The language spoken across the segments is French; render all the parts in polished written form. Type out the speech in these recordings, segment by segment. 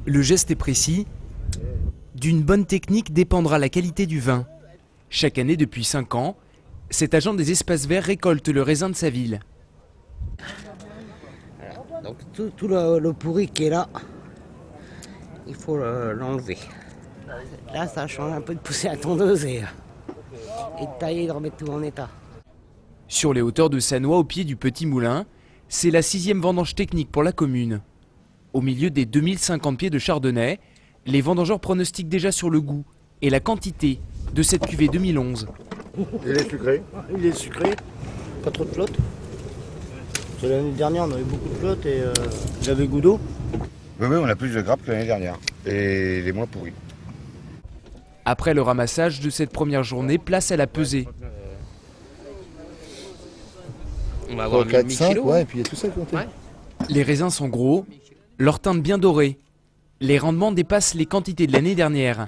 Le geste est précis. D'une bonne technique dépendra la qualité du vin. Chaque année depuis 5 ans, cet agent des espaces verts récolte le raisin de sa ville. Donc tout le pourri qui est là, il faut l'enlever. Là, ça change un peu de pousser la tondeuse et de tailler, de remettre tout en état. Sur les hauteurs de Sannois, au pied du Petit Moulin, c'est la 6e vendange technique pour la commune. Au milieu des 2050 pieds de chardonnay, les vendangeurs pronostiquent déjà sur le goût et la quantité de cette cuvée 2011. Il est sucré. Il est sucré, pas trop de flotte. L'année dernière, on avait beaucoup de flotte et il avait goût d'eau. Oui, on a plus de grappes que l'année dernière. Et les moins pourris. Après le ramassage de cette première journée, place à la pesée. On va avoir 4, 1000 5, kilos. ouais, et puis il y a tout ça compté. Ouais. Les raisins sont gros, leur teinte bien dorée. Les rendements dépassent les quantités de l'année dernière.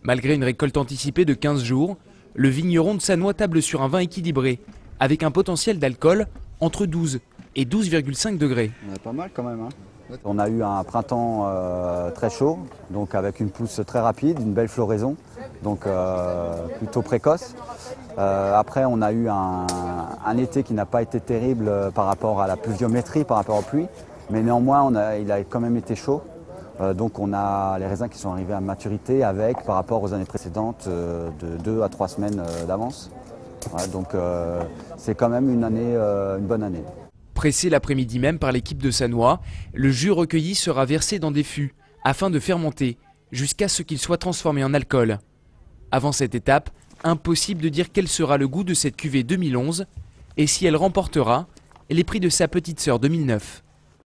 Malgré une récolte anticipée de 15 jours, le vigneron de Sannois table sur un vin équilibré, avec un potentiel d'alcool entre 12 et 12,5 degrés. On a pas mal quand même. On a eu un printemps très chaud, donc avec une pousse très rapide, une belle floraison, donc plutôt précoce. Après, on a eu un été qui n'a pas été terrible par rapport à la pluviométrie, par rapport aux pluies, mais néanmoins, il a quand même été chaud. Donc on a les raisins qui sont arrivés à maturité avec, par rapport aux années précédentes, de 2 à 3 semaines d'avance. Voilà, donc c'est quand même une bonne année. Pressé l'après-midi même par l'équipe de Sannois, le jus recueilli sera versé dans des fûts afin de fermenter jusqu'à ce qu'il soit transformé en alcool. Avant cette étape, impossible de dire quel sera le goût de cette cuvée 2011 et si elle remportera les prix de sa petite sœur 2009.